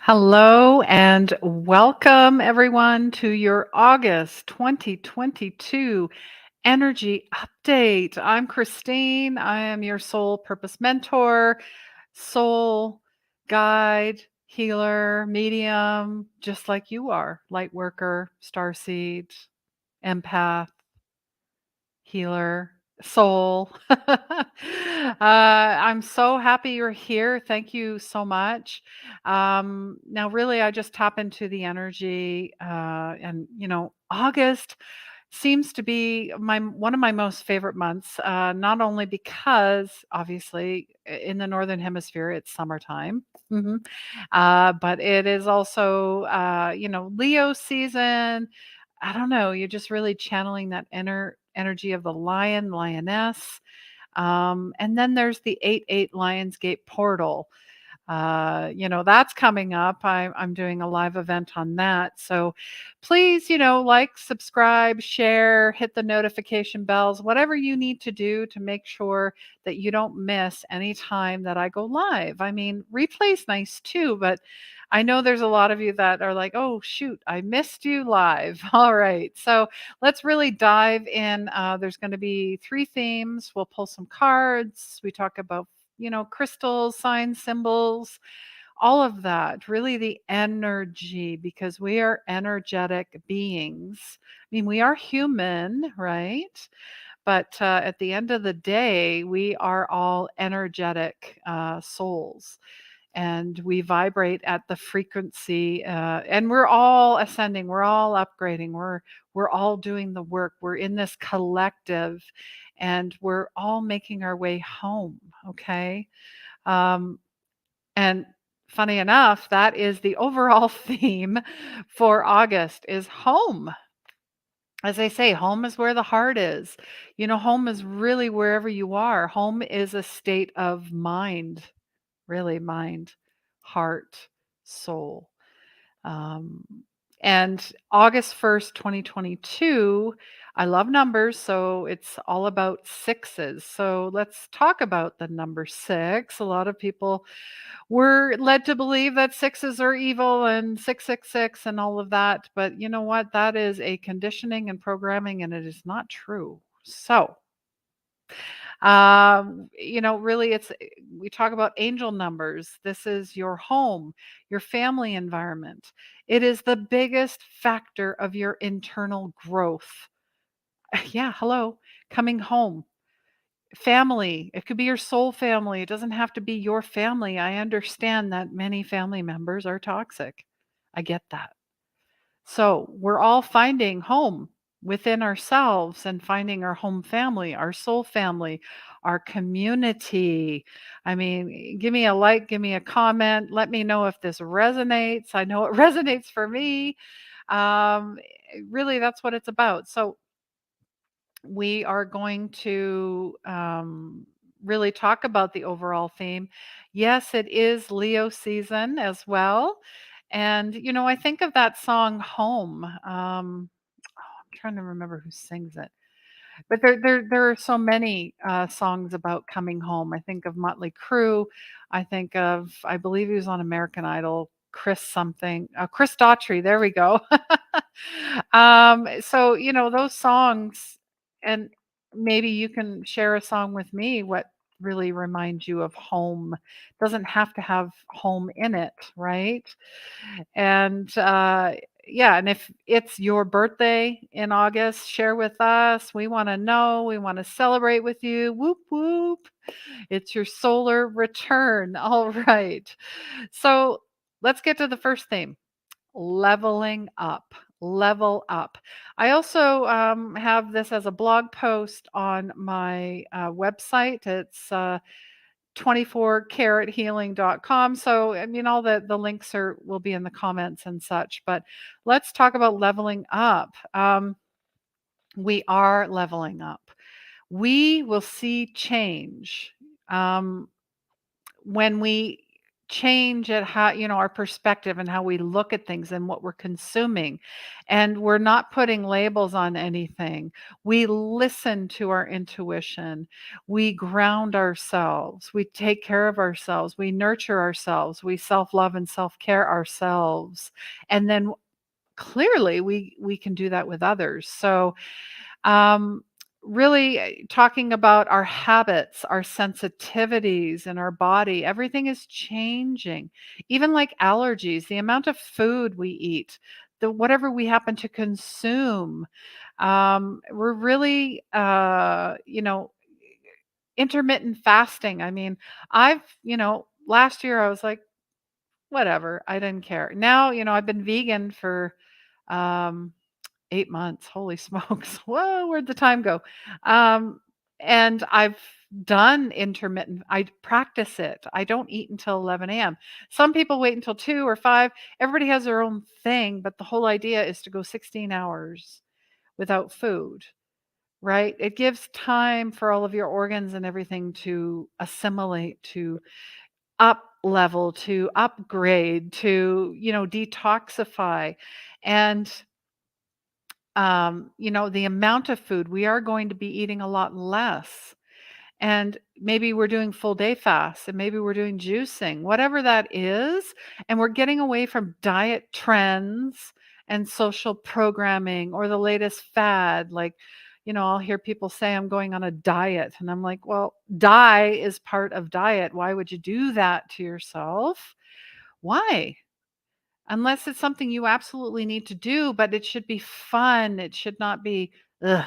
Hello and welcome everyone to your August 2022 energy update. I'm Christine. I am your soul purpose mentor, soul guide, healer, medium, just like you are, light worker, starseed, empath, healer, soul. I'm so happy you're here. Thank you so much. Now, really, I just tap into the energy, and August seems to be my one of my most favorite months. Not only because, obviously, in the northern hemisphere, it's summertime. hmm but it is also, Leo season. I don't know, you're just really channeling that inner energy of the lion, lioness. And then there's the 8-8 Lionsgate portal. That's coming up. I'm doing a live event on that. So please, like, subscribe, share, hit the notification bells, whatever you need to do to make sure that you don't miss any time that I go live. I mean, replay's nice too, but I know there's a lot of you that are like, oh, shoot, I missed you live. All right. So let's really dive in. There's going to be three themes. We'll pull some cards. We talk about crystals, signs, symbols, all of that, really the energy, because we are energetic beings. I mean, we are human, right? But at the end of the day, we are all energetic souls and we vibrate at the frequency, and we're all ascending, we're all upgrading, we're all doing the work, we're in this collective and we're all making our way home. Okay. um, and funny enough, that is the overall theme for August is home. As I say, home is where the heart is. Home is really wherever you are. Home is a state of mind, really mind, heart, soul. Um, and August 1st, 2022, I love numbers, so it's all about sixes. So let's talk about the number six. A lot of people were led to believe that sixes are evil and 666 and all of that. But you know what? That is a conditioning and programming, and it is not true. So, really, we talk about angel numbers. This is your home, your family environment. It is the biggest factor of your internal growth. Yeah, hello, coming home. Family, it could be your soul family. It doesn't have to be your family. I understand that many family members are toxic. I get that. So we're all finding home within ourselves and finding our home family, our soul family, our community. I mean, give me a like, give me a comment. Let me know if this resonates. I know it resonates for me. Um, Really, that's what it's about. So we are going to really talk about the overall theme. Yes, it is Leo season as well. And, I think of that song Home. I'm trying to remember who sings it. But there are so many songs about coming home. I think of Motley Crue. I think of, I believe he was on American Idol, Chris something, Chris Daughtry. There we go. So those songs, and maybe you can share a song with me. What really reminds you of home? Doesn't have to have home in it, right? And yeah, and if it's your birthday in August, share with us. We want to know. We want to celebrate with you. Whoop, whoop. It's your solar return. All right. So let's get to the first theme, leveling up. Level up. I also have this as a blog post on my website. It's 24carathealing.com. So, I mean, all the links will be in the comments and such. But let's talk about leveling up. We are leveling up. We will see change um, when we change at how, our perspective and how we look at things and what we're consuming. And we're not putting labels on anything. We listen to our intuition. We ground ourselves. We take care of ourselves. We nurture ourselves. We self-love and self-care ourselves. And then clearly we can do that with others. So um, really talking about our habits, our sensitivities in our body, everything is changing. Even like allergies, the amount of food we eat, the whatever we happen to consume, we're really, intermittent fasting. I mean, last year I was like, whatever, I didn't care. Now, I've been vegan for um 8 months, holy smokes. Whoa, where'd the time go? Um, and I've done intermittent I practice it. I don't eat until 11 a.m. Some people wait until 2 or 5. Everybody has their own thing, but the whole idea is to go 16 hours without food, right? It gives time for all of your organs and everything to assimilate, to up level, to upgrade, to, detoxify. And the amount of food, we are going to be eating a lot less. And maybe we're doing full day fasts and maybe we're doing juicing, whatever that is. And we're getting away from diet trends and social programming or the latest fad. Like, I'll hear people say, I'm going on a diet. And I'm like, well, die is part of diet. Why would you do that to yourself? Why? Unless it's something you absolutely need to do, but it should be fun. It should not be, ugh,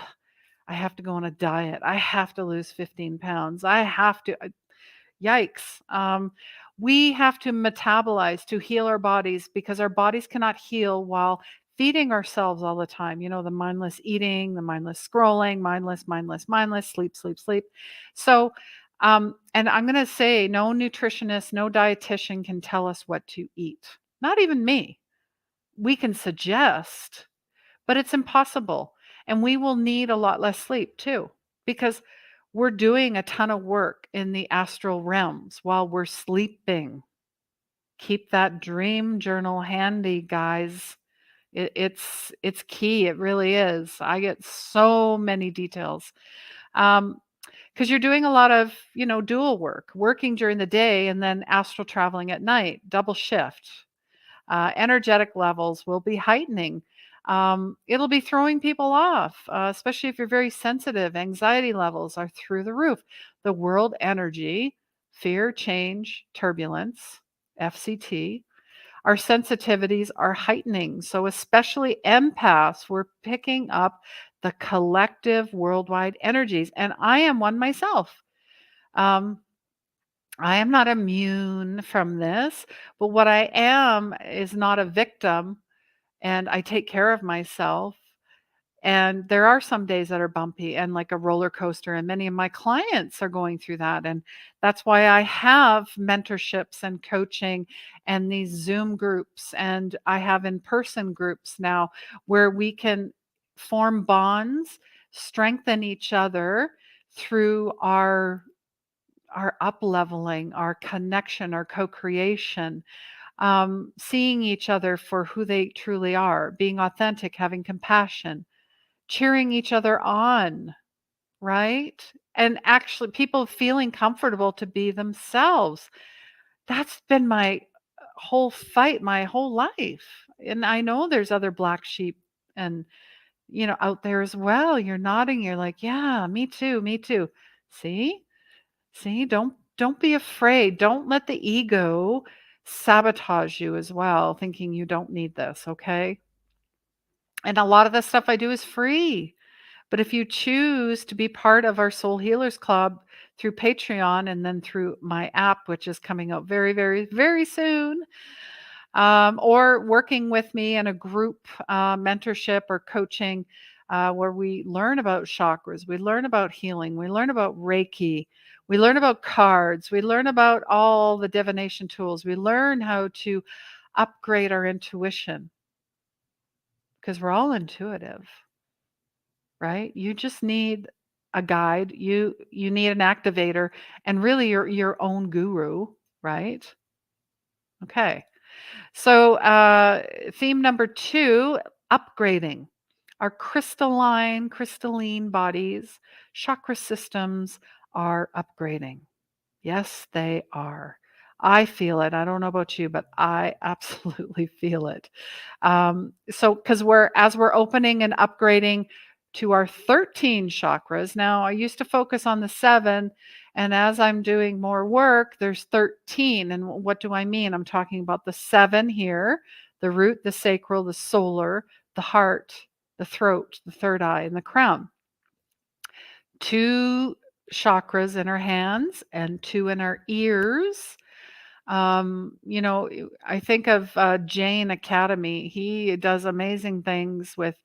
I have to go on a diet. I have to lose 15 pounds. I have to. Yikes. We have to metabolize to heal our bodies because our bodies cannot heal while feeding ourselves all the time. The mindless eating, the mindless scrolling, mindless, sleep, sleep, sleep. So, and I'm going to say no nutritionist, no dietitian can tell us what to eat. Not even me. We can suggest, but it's impossible. And we will need a lot less sleep too, because we're doing a ton of work in the astral realms while we're sleeping. Keep that dream journal handy, guys. It's key. It really is. I get so many details. Because you're doing a lot of, dual work, working during the day and then astral traveling at night, double shift. Energetic levels will be heightening. It'll be throwing people off, especially if you're very sensitive. Anxiety levels are through the roof. The world energy, fear, change, turbulence, FCT, our sensitivities are heightening. So, especially empaths, we're picking up the collective worldwide energies. And I am one myself. Um, I am not immune from this, but what I am is not a victim, and I take care of myself. And there are some days that are bumpy and like a roller coaster, and many of my clients are going through that. And that's why I have mentorships and coaching and these Zoom groups, and I have in person groups now where we can form bonds, strengthen each other through our up leveling, our connection, our co-creation, seeing each other for who they truly are, being authentic, having compassion, cheering each other on, right? And actually, people feeling comfortable to be themselves. That's been my whole fight, my whole life. And I know there's other black sheep and, out there as well. You're nodding. You're like, yeah, me too, me too. See? See, don't be afraid. Don't let the ego sabotage you as well, thinking you don't need this, okay? And a lot of the stuff I do is free. But if you choose to be part of our Soul Healers Club through Patreon and then through my app, which is coming out very, very, very soon, or working with me in a group mentorship or coaching where we learn about chakras, we learn about healing, we learn about Reiki, we learn about cards, we learn about all the divination tools, we learn how to upgrade our intuition because we're all intuitive, right? You just need a guide, you need an activator, and really your own guru, right? Okay. So, theme number 2, upgrading. Our crystalline bodies, chakra systems are upgrading. Yes, they are. I feel it. I don't know about you, but I absolutely feel it. So because we're opening and upgrading to our 13 chakras. Now, I used to focus on the 7, and as I'm doing more work, there's 13. And what do I mean? I'm talking about the 7 here, the root, the sacral, the solar, the heart, the throat, the third eye, and the crown. 2 chakras in our hands and 2 in our ears. I think of Jane Academy. He does amazing things with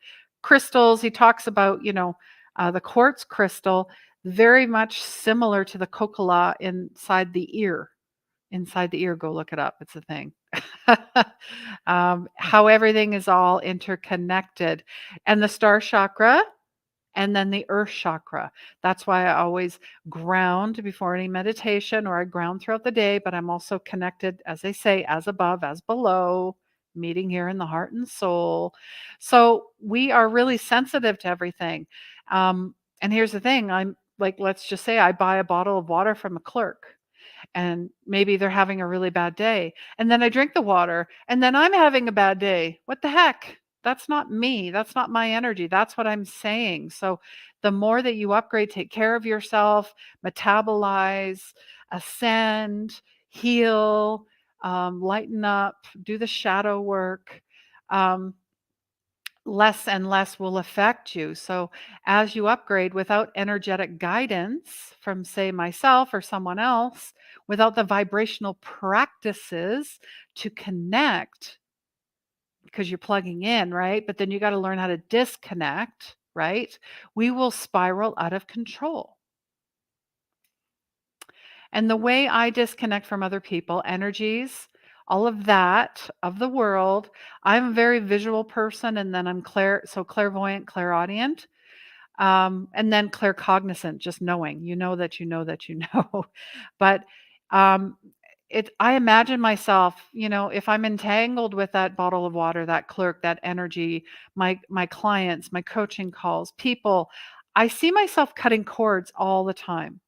crystals. He talks about, the quartz crystal, very much similar to the cocola inside the ear. Inside the ear, go look it up. It's a thing. How everything is all interconnected. And the star chakra and then the earth chakra. That's why I always ground before any meditation, or I ground throughout the day, but I'm also connected, as they say, as above, as below, meeting here in the heart and soul. So we are really sensitive to everything. And here's the thing, I'm like, let's just say I buy a bottle of water from a clerk, and maybe they're having a really bad day. And then I drink the water and then I'm having a bad day. What the heck? That's not me. That's not my energy. That's what I'm saying. So the more that you upgrade, take care of yourself, metabolize, ascend, heal, lighten up, do the shadow work. Um, Less and less will affect you. So, as you upgrade without energetic guidance from, say, myself or someone else, without the vibrational practices to connect, because you're plugging in, right? But then you got to learn how to disconnect, right? We will spiral out of control. And the way I disconnect from other people, energies, all of that of the world, I'm a very visual person, and then I'm clairvoyant, clairaudient, and then claircognizant, just knowing. You know that you know that you know. But um, I imagine myself, if I'm entangled with that bottle of water, that clerk, that energy, my clients, my coaching calls, people, I see myself cutting cords all the time,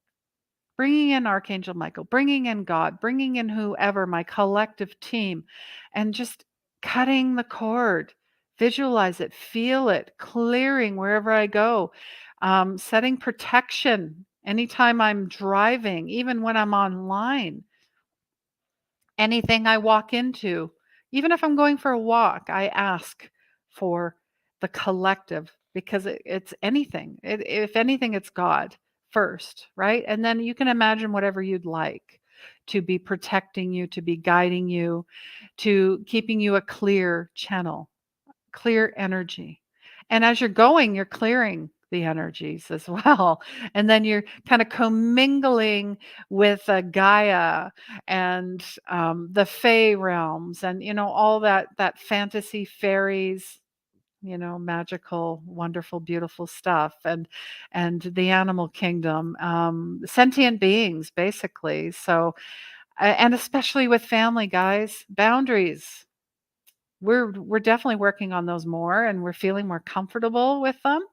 bringing in Archangel Michael, bringing in God, bringing in whoever, my collective team, and just cutting the cord. Visualize it, feel it, clearing wherever I go, setting protection anytime I'm driving, even when I'm online. Anything I walk into, even if I'm going for a walk, I ask for the collective, because it's anything. If anything, it's God first, right? And then you can imagine whatever you'd like to be protecting you, to be guiding you, to keeping you a clear channel, clear energy. And as you're going, you're clearing the energies as well. And then you're kind of commingling with Gaia and the Fey realms, and all that fantasy fairies, magical, wonderful, beautiful stuff, and the animal kingdom, sentient beings, basically. So, and especially with family, guys, boundaries. We're definitely working on those more, and we're feeling more comfortable with them,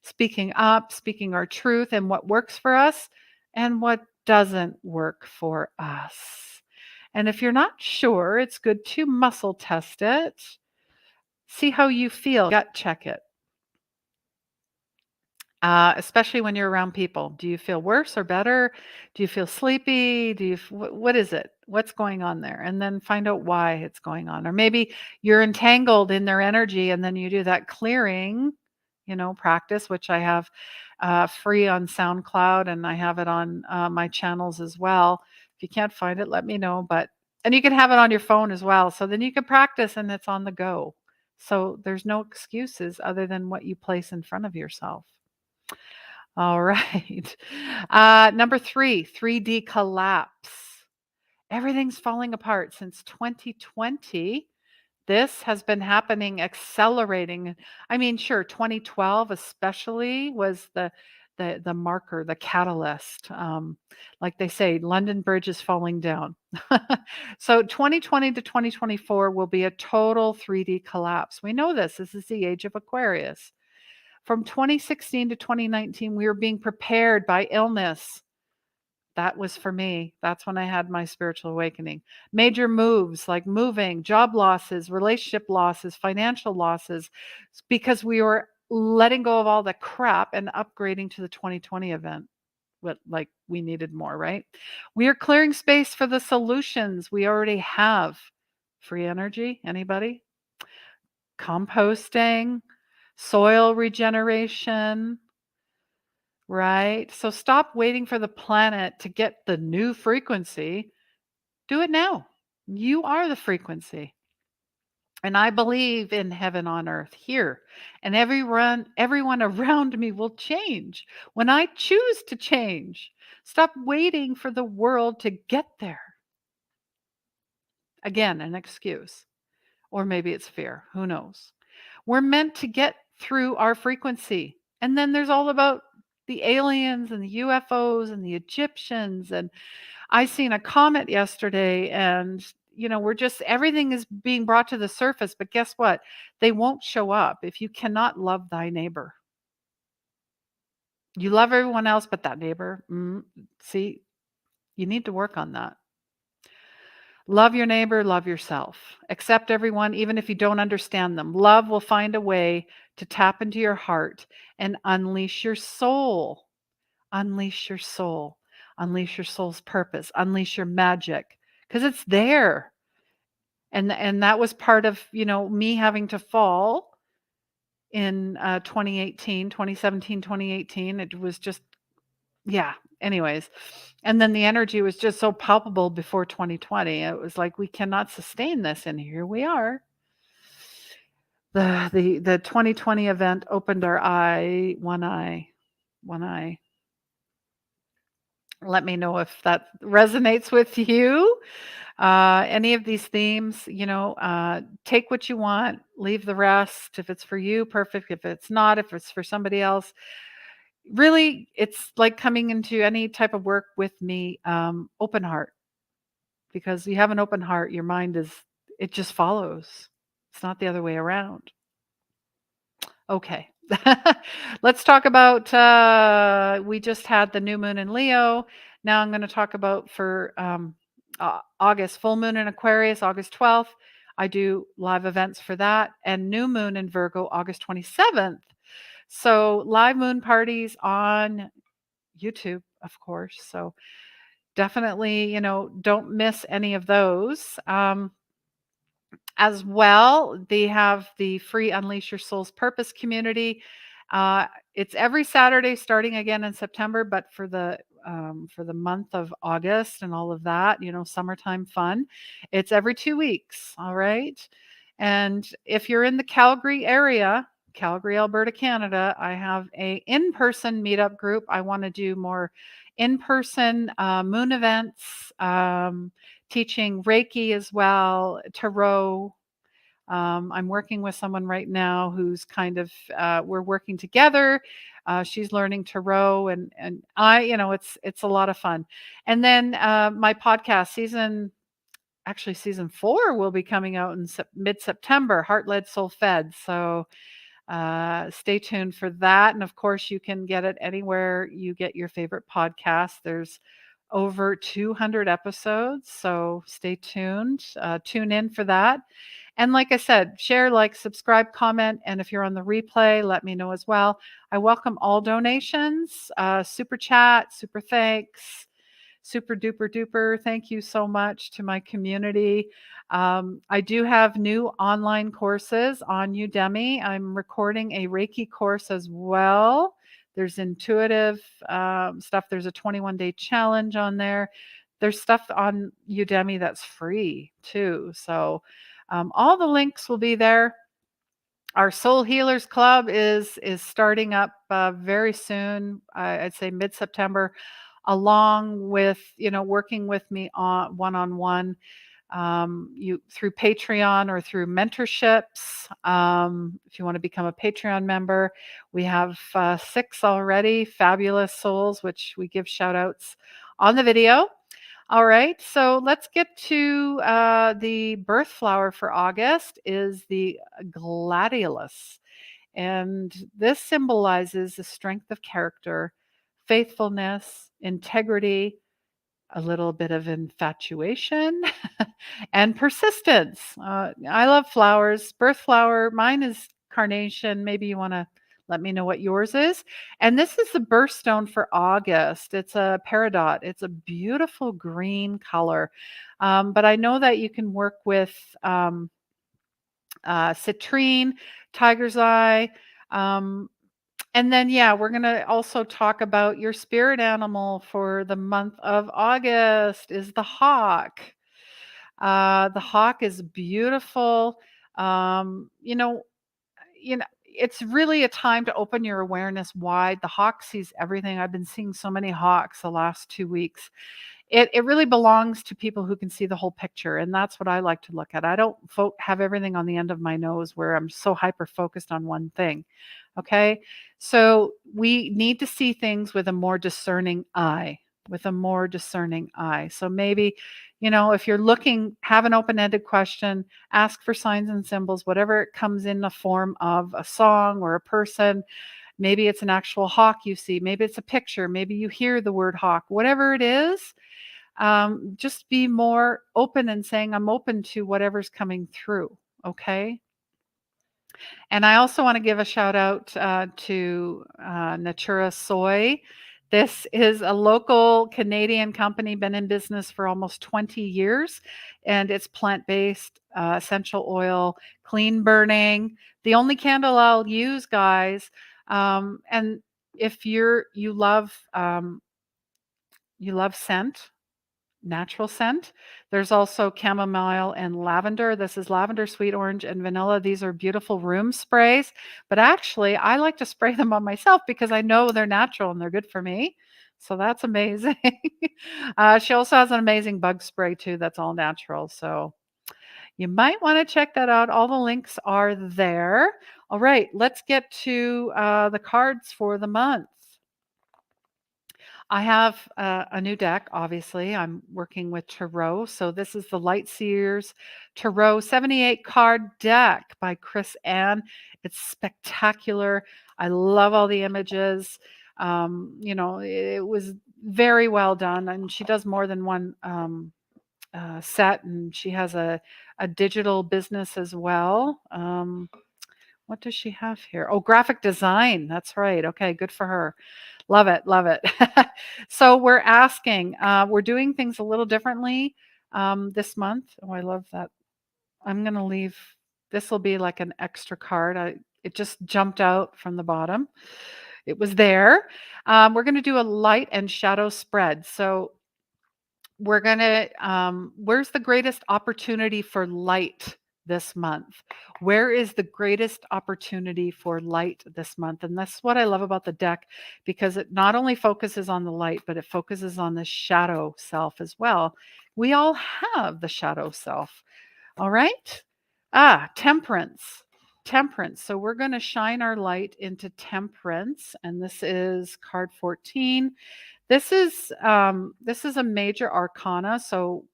speaking up, speaking our truth and what works for us and what doesn't work for us. And if you're not sure, it's good to muscle test it. See how you feel, gut check it. Especially when you're around people. Do you feel worse or better? Do you feel sleepy? What is it? What's going on there? And then find out why it's going on. Or maybe you're entangled in their energy, and then you do that clearing, practice, which I have free on SoundCloud, and I have it on my channels as well. If you can't find it, let me know. And you can have it on your phone as well. So then you can practice, and it's on the go. So there's no excuses other than what you place in front of yourself. All right. Number 3, 3D collapse. Everything's falling apart since 2020. This has been happening, accelerating. I mean, sure, 2012 especially was the the marker, the catalyst. Like they say, London Bridge is falling down. So 2020 to 2024 will be a total 3D collapse. We know this. This is the age of Aquarius. From 2016 to 2019, we were being prepared by illness. That was for me. That's when I had my spiritual awakening. Major moves like moving, job losses, relationship losses, financial losses, because we were letting go of all the crap and upgrading to the 2020 event. What, like, we needed more, right? We are clearing space for the solutions we already have. Free energy, anybody? Composting, soil regeneration, right? So stop waiting for the planet to get the new frequency. Do it now. You are the frequency. And I believe in heaven on earth here. And everyone around me will change when I choose to change. Stop waiting for the world to get there. Again, an excuse. Or maybe it's fear. Who knows? We're meant to get through our frequency. And then there's all about the aliens and the UFOs and the Egyptians. And I seen a comet yesterday, and we're just everything is being brought to the surface. But guess what? They won't show up if you cannot love thy neighbor. You love everyone else, but that neighbor, see, you need to work on that. Love your neighbor, love yourself. Accept everyone, even if you don't understand them. Love will find a way to tap into your heart and unleash your soul. Unleash your soul. Unleash your soul's purpose. Unleash your magic, because it's there. And that was part of, me having to fall in 2018, 2017, 2018. It was just, yeah. Anyways, and then the energy was just so palpable before 2020. It was like, we cannot sustain this, and here we are. The 2020 event opened our eye, one eye, one eye. Let me know if that resonates with you. Any of these themes, take what you want, leave the rest. If it's for you, perfect. If it's not, if it's for somebody else, really, it's like coming into any type of work with me, open heart. Because you have an open heart, your mind it just follows. It's not the other way around. Okay. Let's talk about, we just had the new moon in Leo. Now I'm going to talk about for August, full moon in Aquarius, August 12th. I do live events for that. And new moon in Virgo, August 27th. So live moon parties on YouTube, of course. So definitely, don't miss any of those. As well, they have the free Unleash Your Soul's Purpose community. It's every Saturday starting again in September, but for the month of August and all of that, summertime fun, it's every 2 weeks. All right. And if you're in the Calgary area, Calgary, Alberta, Canada, I have a in-person meetup group. I want to do more in-person moon events, teaching Reiki as well, tarot. I'm working with someone right now who's kind of, we're working together. She's learning tarot, and I, it's a lot of fun. And then my podcast season 4 will be coming out in mid-September, Heart Led Soul Fed. So stay tuned for that. And of course, you can get it anywhere you get your favorite podcast. There's over 200 episodes. So stay tuned. Tune in for that. And like I said, share, like, subscribe, comment. And if you're on the replay, let me know as well. I welcome all donations, super chat, super thanks, super duper duper. Thank you so much to my community. I do have new online courses on Udemy. I'm recording a Reiki course as well. There's intuitive stuff. There's a 21-day challenge on there. There's stuff on Udemy that's free too. So all the links will be there. Our Soul Healers Club is starting up very soon. I'd say mid-September, along with working with me on one-on-one. You through Patreon or through mentorships. If you want to become a Patreon member, we have 6 already, fabulous souls, which we give shout outs on the video. All right, so let's get to the birth flower for August is the gladiolus. And this symbolizes the strength of character, faithfulness, integrity, a little bit of infatuation, and persistence. I love flowers. Birth flower, mine is carnation. Maybe you want to let me know what yours is. And this is the birthstone for August. It's a peridot. It's a beautiful green color. But I know that you can work with citrine, tiger's eye. Um, and then, yeah, we're going to also talk about your spirit animal for the month of August is the hawk. The hawk is beautiful. It's really a time to open your awareness wide. The hawk sees everything. I've been seeing so many hawks the last 2 weeks. It really belongs to people who can see the whole picture, and that's what I like to look at. I don't have everything on the end of my nose where I'm so hyper focused on one thing. Okay, so we need to see things with a more discerning eye. With a more discerning eye. So maybe, if you're looking, have an open-ended question, ask for signs and symbols, whatever it comes in the form of a song or a person. Maybe it's an actual hawk you see. Maybe it's a picture. Maybe you hear the word hawk. Whatever it is, just be more open and saying, I'm open to whatever's coming through. Okay. And I also want to give a shout out to Natura Soy. This is a local Canadian company, been in business for almost 20 years, and it's plant based, essential oil, clean burning. The only candle I'll use, guys. And if you love scent, natural scent. There's also chamomile and lavender. This is lavender, sweet orange, and vanilla. These are beautiful room sprays, but actually, I like to spray them on myself because I know they're natural and they're good for me. So that's amazing. She also has an amazing bug spray too that's all natural. So you might want to check that out. All the links are there. All right, let's get to the cards for the month. I have a new deck, obviously. I'm working with Tarot. So this is the Light Seers Tarot 78 card deck by Chris Ann. It's spectacular. I love all the images. It was very well done. And she does more than one set, and she has a digital business as well. What does she have here? Oh, graphic design. That's right. Okay, good for her. Love it, love it. So we're doing things a little differently this month. Oh, I love that. I'm going to leave, this will be like an extra card. It just jumped out from the bottom. It was there. We're going to do a light and shadow spread. So we're going to, where's the greatest opportunity for light this month? Where is the greatest opportunity for light this month? And that's what I love about the deck, because it not only focuses on the light, but it focuses on the shadow self as well. We all have the shadow self. All right. Temperance. Temperance. So we're going to shine our light into temperance. And this is card 14. This is a major arcana, so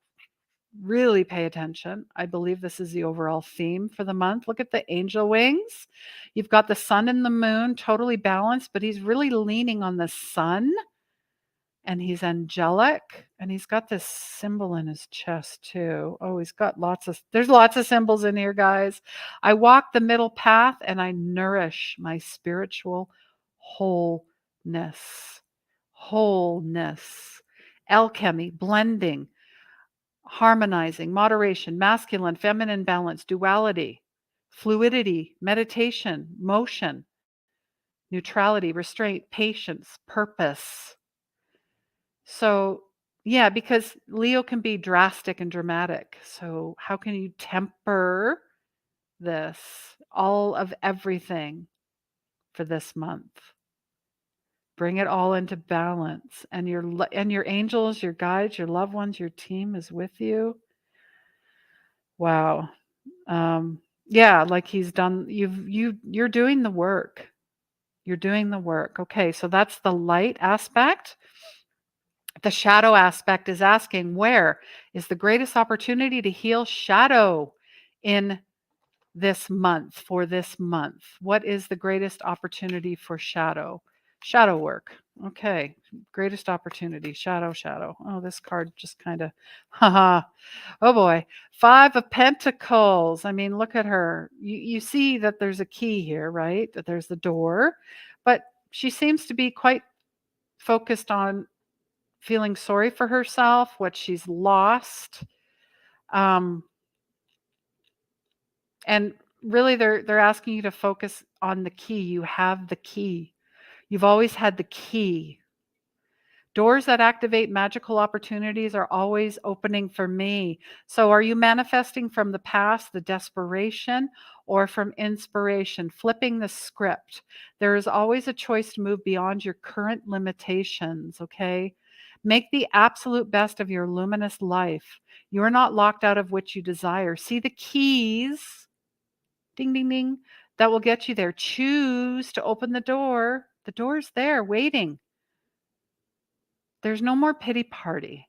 really pay attention. I believe this is the overall theme for the month. Look at the angel wings. You've got the sun and the moon totally balanced, but he's really leaning on the sun, and he's angelic, and he's got this symbol in his chest too. Oh, there's lots of symbols in here, guys. I walk the middle path and I nourish my spiritual wholeness. Wholeness. Alchemy, blending, harmonizing, moderation, masculine, feminine balance, duality, fluidity, meditation, motion, neutrality, restraint, patience, purpose. So, yeah, because Leo can be drastic and dramatic. So, how can you temper this, all of everything for this month? Bring it all into balance, and your angels, your guides, your loved ones, your team is with you. Wow. Yeah, like he's done you're doing the work. You're doing the work. Okay, so that's the light aspect. The shadow aspect is asking, where is the greatest opportunity to heal shadow in this month, for this month? What is the greatest opportunity for shadow? Shadow work. Okay. Greatest opportunity. Shadow, shadow. Oh, this card just kind of, haha. Oh boy. Five of Pentacles. I mean, look at her. You see that there's a key here, right? That there's the door. But she seems to be quite focused on feeling sorry for herself, what she's lost. Um, and really they're asking you to focus on the key. You have the key. You've always had the key. Doors that activate magical opportunities are always opening for me. So, are you manifesting from the past, the desperation, or from inspiration? Flipping the script. There is always a choice to move beyond your current limitations, okay? Make the absolute best of your luminous life. You're not locked out of what you desire. See the keys, ding, ding, ding, that will get you there. Choose to open the door. The door's there waiting. There's no more pity party,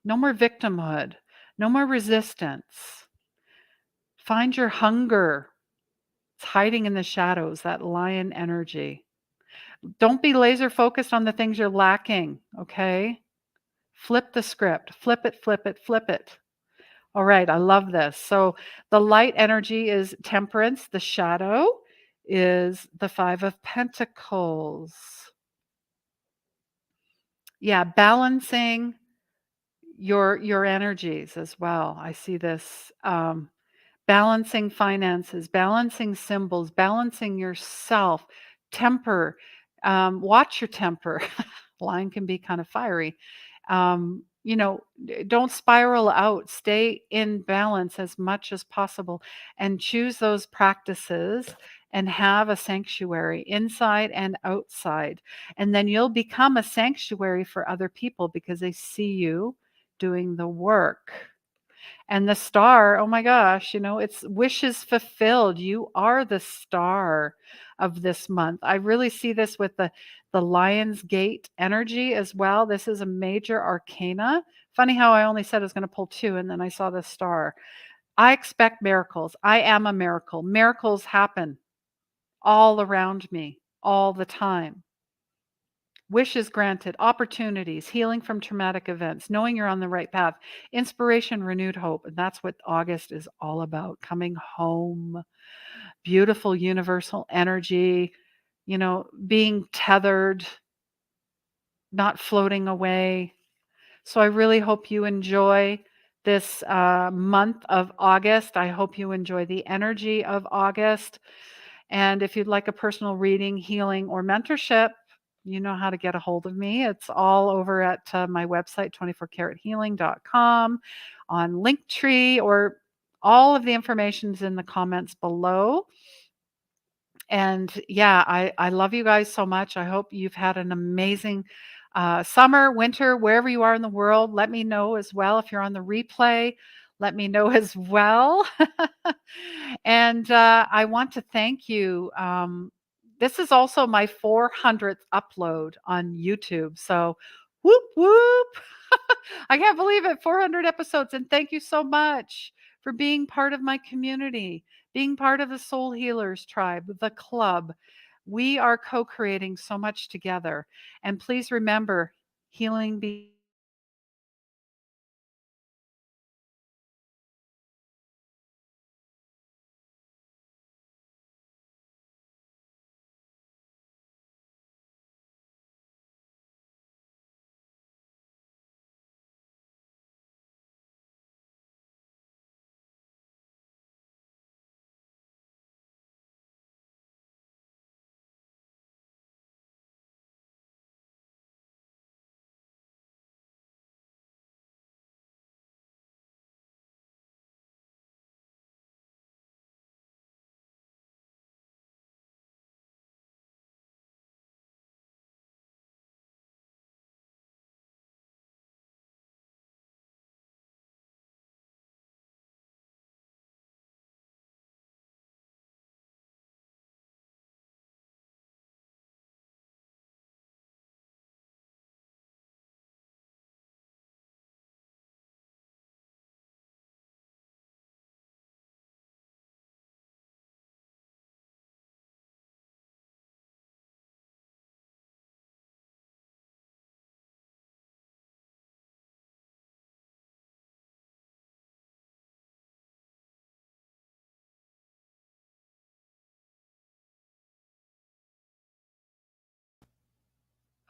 no more victimhood, no more resistance. Find your hunger. It's hiding in the shadows, that lion energy. Don't be laser focused on the things you're lacking, okay? Flip the script. Flip it, flip it, flip it. All right, I love this. So the light energy is temperance, the shadow is the 5 of pentacles. Yeah, balancing your energies as well. I see this balancing finances, balancing symbols, balancing yourself, temper. Watch your temper. Line can be kind of fiery. Don't spiral out. Stay in balance as much as possible, and choose those practices and have a sanctuary inside and outside. And then you'll become a sanctuary for other people because they see you doing the work. And the star, oh my gosh, it's wishes fulfilled. You are the star of this month. I really see this with the Lion's Gate energy as well. This is a major arcana. Funny how I only said I was going to pull two and then I saw the star. I expect miracles. I am a miracle. Miracles happen all around me all the time. Wishes granted, opportunities, healing from traumatic events, knowing you're on the right path, inspiration, renewed hope. And that's what August is all about, coming home. Beautiful universal energy, being tethered, not floating away. So I really hope you enjoy this month of August. I hope you enjoy the energy of August. And if you'd like a personal reading, healing, or mentorship, you know how to get a hold of me. It's all over at my website, 24carathealing.com, on Linktree, or all of the information is in the comments below. And yeah, I love you guys so much. I hope you've had an amazing summer, winter, wherever you are in the world. Let me know as well if you're on the replay. Let me know as well. And I want to thank you. This is also my 400th upload on YouTube. So, whoop, whoop. I can't believe it. 400 episodes. And thank you so much for being part of my community, being part of the Soul Healers tribe, the club. We are co creating so much together. And please remember, healing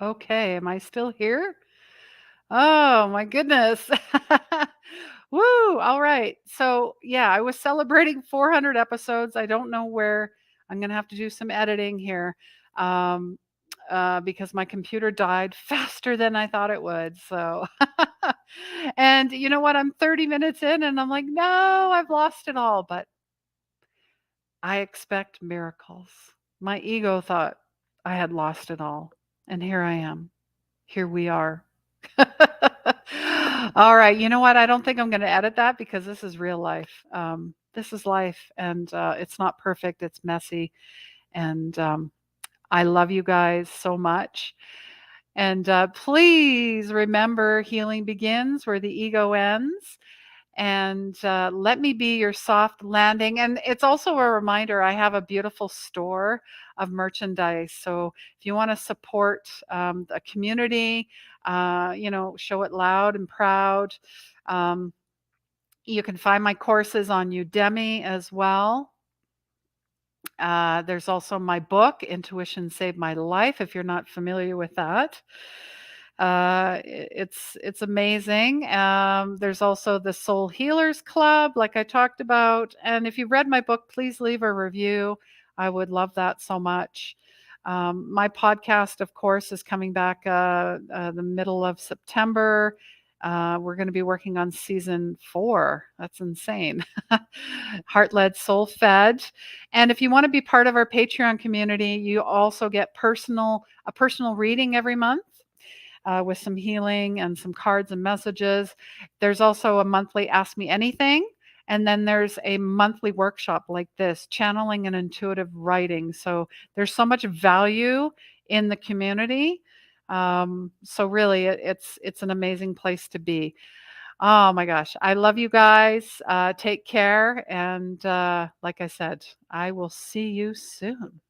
Okay, am I still here? Oh my goodness. Woo! All right. So, yeah, I was celebrating 400 episodes. I don't know where I'm going to have to do some editing here. Um, because my computer died faster than I thought it would. So, and you know what? I'm 30 minutes in and I'm like, no, I've lost it all. But I expect miracles. My ego thought I had lost it all. And here I am. Here we are. All right. You know what? I don't think I'm going to edit that because this is real life. This is life, and it's not perfect. It's messy, and I love you guys so much. And please remember, healing begins where the ego ends, and let me be your soft landing. And it's also a reminder, I have a beautiful store of merchandise. So if you want to support a community, show it loud and proud. Um, you can find my courses on Udemy as well. There's also my book, Intuition Saved My Life, if you're not familiar with that. It's amazing. There's also the Soul Healers Club, like I talked about. And if you read my book, please leave a review. I would love that so much. My podcast, of course, is coming back the middle of September. We're going to be working on season 4. That's insane. Heart led, soul fed. And if you want to be part of our Patreon community, you also get a personal reading every month with some healing and some cards and messages. There's also a monthly Ask Me Anything. And then there's a monthly workshop like this, channeling and intuitive writing. So there's so much value in the community. So really, it's an amazing place to be. Oh my gosh, I love you guys. Take care, and like I said, I will see you soon.